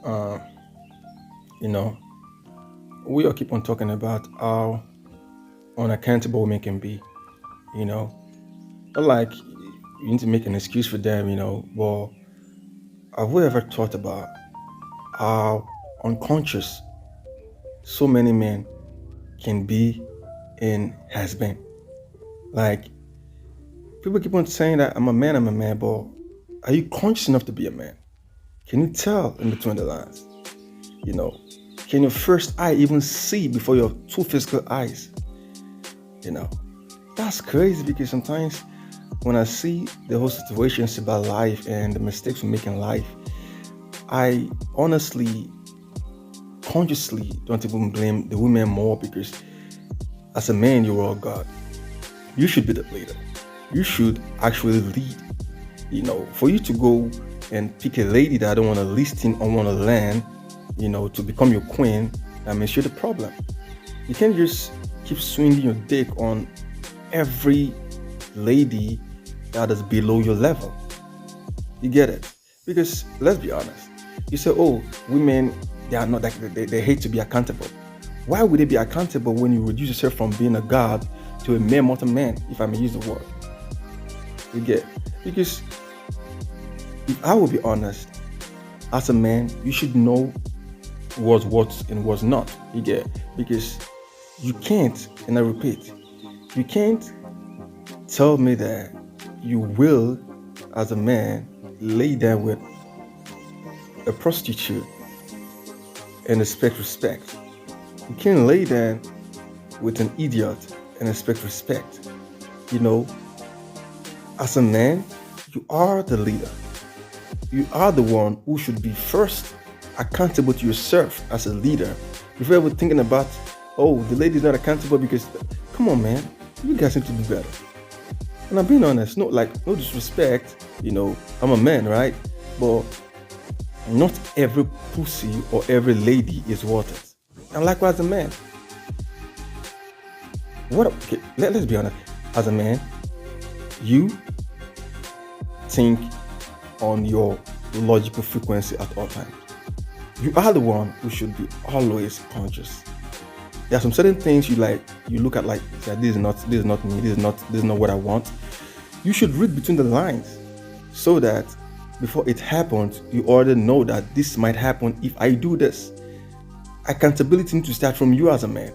Uh, you know, we all keep on talking about how unaccountable women can be. You know, not like you need to make an excuse for them. But have we ever thought about how unconscious so many men can be and has been? Like people keep on saying that I'm a man, but are you conscious enough to be a man? Can you tell in between the lines? You know, can your first eye even see before your two physical eyes? You know, that's crazy because sometimes when I see the whole situations about life and the mistakes we make in life, I honestly, consciously don't even blame the women more because as a man, you're all God. You should be the leader. You should actually lead. For you to go and pick a lady that don't want to listen or want to learn, to become your queen, that means you're the problem. You can't just keep swinging your dick on every lady that is below your level. You get it? Because let's be honest. You say, oh, women, they are not like they hate to be accountable. Why would they be accountable when you reduce yourself from being a god to a mere mortal man, if I may use the word? You get it? Because if I will be honest, as a man, you should know what's and what's not. You get it? Because you can't, and I repeat, you can't tell me that you will, as a man, lay down with a prostitute and expect respect. You can't lay down with an idiot and expect respect. You know, as a man, you are the leader. You are the one who should be first accountable to yourself as a leader before ever thinking about, oh, the lady's not accountable because, come on, man, you guys need to do better. And I'm being honest, no disrespect, I'm a man, right? But not every pussy or every lady is worth it. And likewise, a man. Okay, let's be honest. As a man, you think on your logical frequency at all times. You are the one who should be always conscious. There are some certain things you look at like this is not me, this is not what I want. You should read between the lines so that before it happens, you already know that this might happen if I do this. Accountability needs to start from you as a man.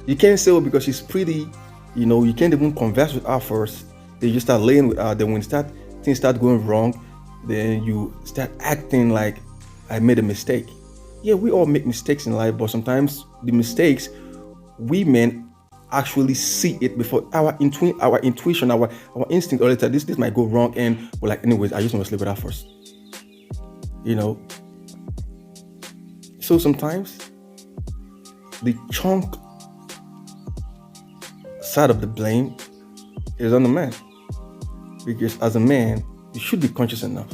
You can't say, oh, because she's pretty, you can't even converse with her first. Then you start laying with her. Then when things start going wrong, then you start acting like I made a mistake. Yeah, we all make mistakes in life, but sometimes the mistakes, we men actually see it before our intuition, our instinct, or later this might go wrong, and we're like, anyways, I just want to sleep with her first. So sometimes the chunk side of the blame is on the man. Because as a man, you should be conscious enough.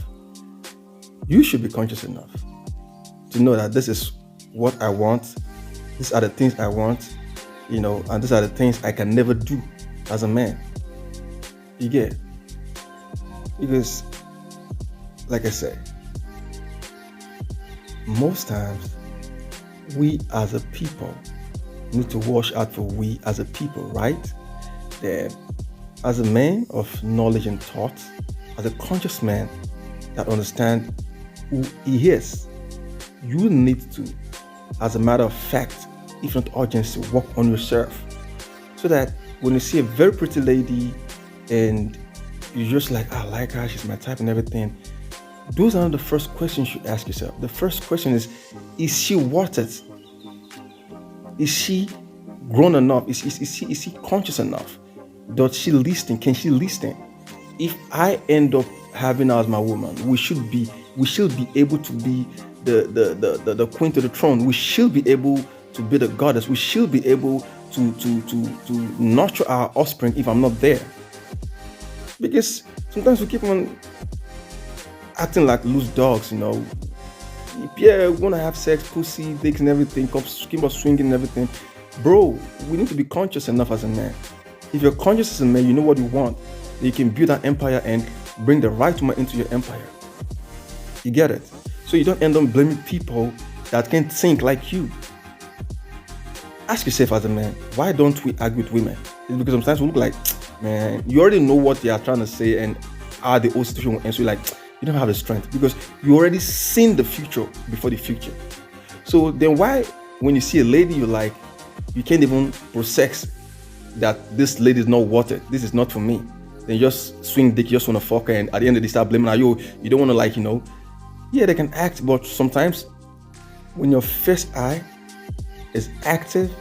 You should be conscious enough to know that this is what I want. These are the things I want, and these are the things I can never do as a man. You get it? Because, like I said, most times we as a people need to watch out for we as a people, right? Then, as a man of knowledge and thought, as a conscious man that understands who he is, you need to, as a matter of fact, if not urgency, work on yourself. So that when you see a very pretty lady and you're just like, I like her, she's my type and everything, those are not the first questions you ask yourself. The first question is she worth it? Is she grown enough? Is she conscious enough? Does she listen? Can she listen? If I end up having her as my woman, we should be able to be the queen to the throne. We should be able to be the goddess. We should be able to nurture our offspring if I'm not there. Because sometimes we keep on acting like loose dogs, Yeah, we want to have sex, pussy, dicks and everything, keep on swinging and everything. Bro, we need to be conscious enough as a man. If you're conscious as a man, you know what you want. You can build an empire and bring the right woman into your empire. You get it? So you don't end up blaming people that can't think like you. Ask yourself as a man, why don't we argue with women? It's because sometimes we look like, man, you already know what they are trying to say and how the whole situation will end. So you're like, you don't have the strength because you already seen the future before the future. So then why, when you see a lady you like, you can't even process that this lady is not worth it. This is not for me. Then you just swing dick, you just want to fuck her, and at the end of the day, start blaming her. You don't want to like, yeah, they can act, but sometimes when your first eye is active,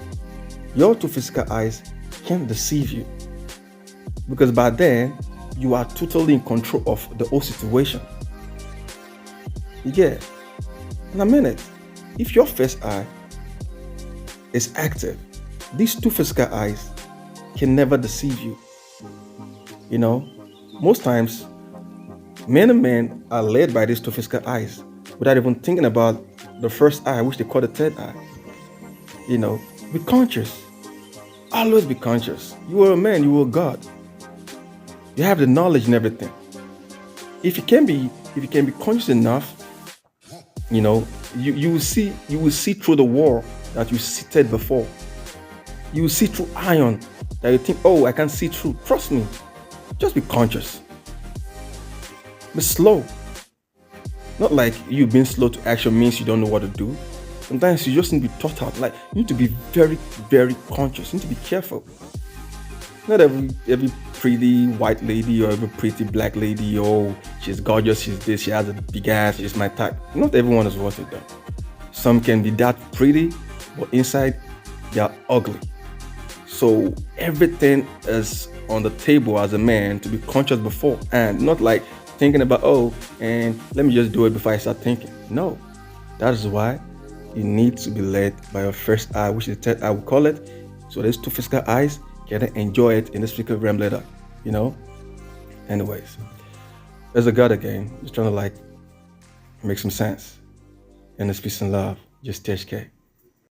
your two physical eyes can deceive you. Because by then, you are totally in control of the whole situation. Yeah. In a minute, if your first eye is active, these two physical eyes can never deceive you. Most times, men and men are led by these two physical eyes without even thinking about the first eye, which they call the third eye. Be conscious. Always be conscious. You are a man, you are God. You have the knowledge and everything. If you can be conscious enough, you will see through the wall that you seated before. You will see through iron that you think, oh, I can't see through. Trust me. Just be conscious. Be slow. Not like you being slow to action means you don't know what to do. Sometimes you just need to be taught out. Like, you need to be very, very conscious. You need to be careful. Not every pretty white lady or every pretty black lady, oh, she's gorgeous, she's this, she has a big ass, she's my type. Not everyone is worth it though. Some can be that pretty, but inside they are ugly. So everything is on the table as a man to be conscious before, and not like thinking about, oh, and let me just do it before I start thinking. No, that is why you need to be led by your first eye, which is the third eye, we call it. So there's two physical eyes. Can enjoy it in the physical realm later, Anyways, there's a God again, just trying to make some sense. And it's peace and love. Just THK.